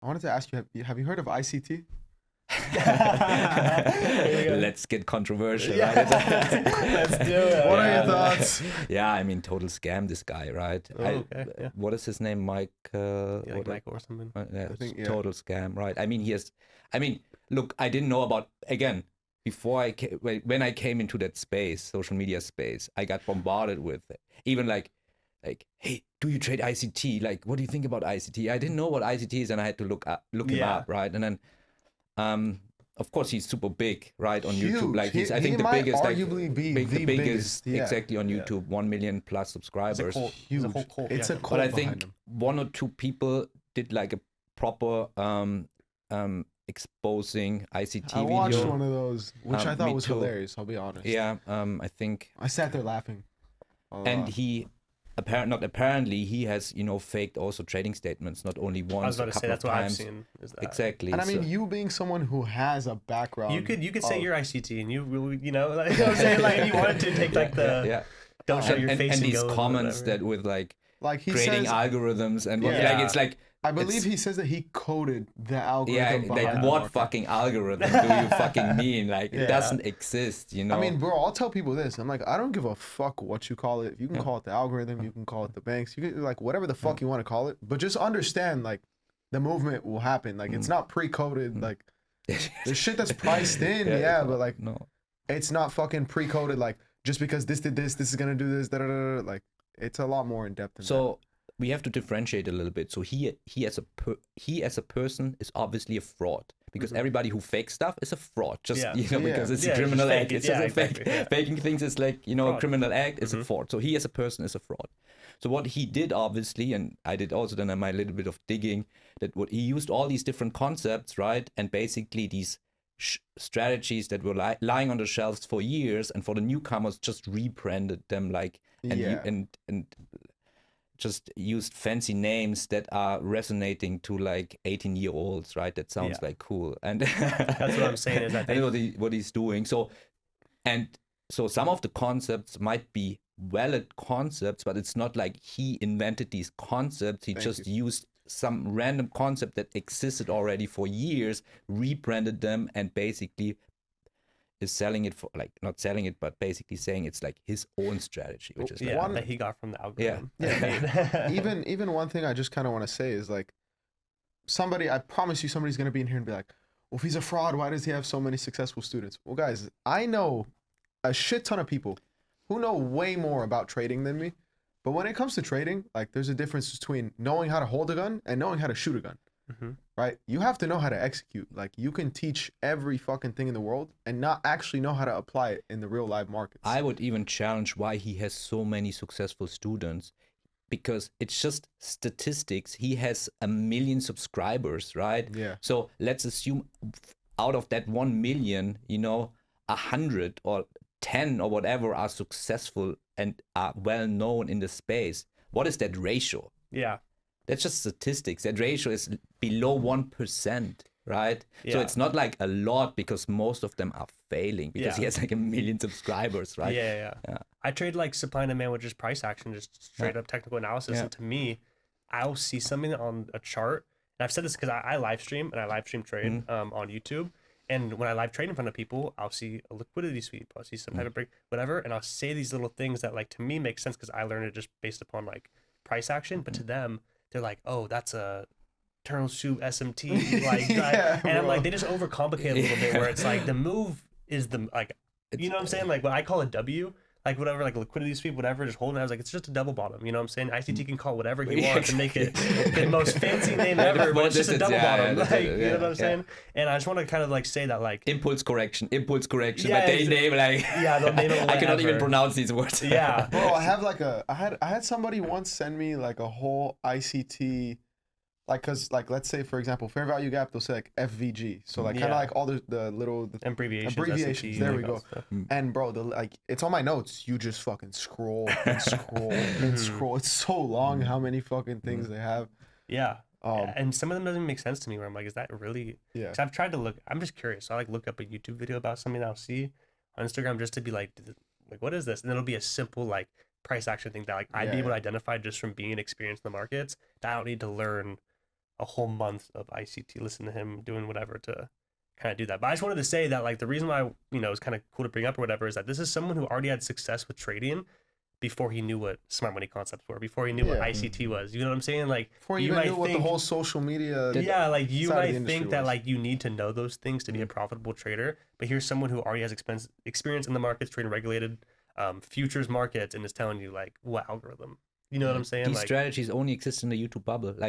I wanted to ask you, have you heard of ICT? Let's get controversial, Yeah. right? Let's do it. What are Yeah. your thoughts? Yeah, I mean, total scam, this guy, right? Oh, okay, yeah. What is his name? Mike? Yeah, what- like Michael or something. yeah, I think, it's yeah. total scam, right? I mean, look, I didn't know about, again, before when I came into that space, social media space, I got bombarded with it. Even like, hey, do you trade ICT? Like, what do you think about ICT? I didn't know what ICT is, and I had to look him Yeah. up, right? And then, of course, he's super big, right, on YouTube. Huge. Like, he's, I He think the might biggest, like, arguably be the the biggest, biggest, yeah. exactly on Yeah. YouTube, 1 million plus It's a subscribers. cult. Huge. It's a whole cult. It's yeah. a cult But I behind think him. one or two people did like a proper exposing ICT I watched video. one of those, which I Me thought was too. hilarious. I'll be honest. Yeah, I think, I sat there laughing. a and lot. he he has faked also trading statements, not only once, I was about a to say couple that's of what I've times. seen. Is that. Exactly. And I mean, so- you being someone who has a background, You could say of- you're ICT and you like, you know what I'm saying, like if you wanted to take like the yeah. don't show your and, face and and these go comments whatever. that with like like he creating says. algorithms and what, Yeah. like it's like I believe it's- he says that he coded the algorithm. yeah, behind like the what market. fucking algorithm do you fucking mean? Like Yeah. it doesn't exist, you know. I mean, bro, I'll tell people this. I'm like, I don't give a fuck what you call it. You can call it the algorithm. You can call it the banks. You can like whatever the fuck you want to call it. But just understand, like, the movement will happen. Like, it's not pre-coded. Like, the shit that's priced in, yeah, but like, no. it's not fucking pre-coded. Like, just because this did this, this is gonna do this. Da da da. Da. Like, it's a lot more in depth. Than So we have to differentiate a little bit. So he as a person is obviously a fraud because everybody who fakes stuff is a fraud. Just Yeah. you know Yeah. because it's Yeah, a just criminal fake act. it. It's Yeah, just a exactly, yeah. faking things is like a Fraud. criminal act is a fraud. So he as a person is a fraud. So what he did obviously, and I did also then my little bit of digging, that what he used all these different concepts, right, and basically these strategies that were lying on the shelves for years, and for the newcomers just rebranded them like Yeah. and just used fancy names that are resonating to like 18-year-olds, right? That sounds Yeah. like cool. And That's what I'm saying is that I know what he's doing. So some of the concepts might be valid concepts, but it's not like he invented these concepts. He just used some random concept that existed already for years, rebranded them, and basically is selling it for like not selling it, but basically saying it's like his own strategy, which is like, yeah, that he got from the algorithm. Yeah. even one thing I just kind of want to say is like, I promise you somebody's going to be in here and be like, well, if he's a fraud, why does he have so many successful students? Well, guys, I know a shit ton of people who know way more about trading than me. But when it comes to trading, like there's a difference between knowing how to hold a gun and knowing how to shoot a gun. Right? You have to know how to execute. Like you can teach every fucking thing in the world and not actually know how to apply it in the real live markets. I would even challenge why he has so many successful students, because it's just statistics. He has 1 million subscribers, right? Yeah. So let's assume out of that 1 million, 100 or 10 or whatever are successful and are well known in the space. What is that ratio? Yeah. That's just statistics. That ratio is below 1%, right? So Yeah. it's not like a lot because most of them are failing because he Yeah. has like 1 million subscribers, right? Yeah. I trade like supply and demand with just price action, just straight up technical analysis. Yeah. And to me, I'll see something on a chart. And I've said this because I live stream and I live stream trade on YouTube. And when I live trade in front of people, I'll see a liquidity sweep. I'll see some type of break, whatever. And I'll say these little things that like to me make sense because I learned it just based upon like price action. But to them, they're like, oh, that's a Turtle Soup SMT. Like, Yeah, and I'm bro. like, they just overcomplicate a little bit where it's like the move is the, like, you know what I'm saying? Like what I call a W, like whatever, like liquidity sweep, whatever, just holding it. I was like, it's just a double bottom. You know what I'm saying? ICT can call whatever he wants and make it the most fancy name ever, but it's just a double bottom. Like, you know what I'm saying? And I just want to kind of like say that like, Impulse correction, Yeah, but they name like they'll name it I cannot even whatever. pronounce these words. yeah. Bro, I have like I had somebody once send me like a whole ICT, like, cause like let's say for example fair value gap, they'll say like FVG, so like kind of Yeah. like all the little Abbreviations. abbreviations, SMT, there like we that go. stuff. And bro, like it's on my notes. You just fucking scroll and scroll and scroll. It's so long how many fucking things they have. Yeah. Um, And some of them doesn't make sense to me where I'm like, is that really? Yeah. Because I've tried to look, I'm just curious. So I like look up a YouTube video about something that I'll see on Instagram just to be like, what is this? And it'll be a simple like price action thing that like I'd be Yeah, able to yeah. identify just from being experienced in the markets that I don't need to learn a whole month of ICT, listen to him doing whatever to kind of do that. But I just wanted to say that like the reason why, you know, it's kind of cool to bring up or whatever is that this is someone who already had success with trading before he knew what smart money concepts were, before he knew what ICT was. You know what I'm saying? Like before you even knew what the whole social media. Yeah, like you might think that like you need to know those things to be a profitable trader, but here's someone who already has experience in the markets, trading regulated futures markets, and is telling you like what algorithm. You know what I'm saying? These like strategies only exist in the YouTube bubble. Like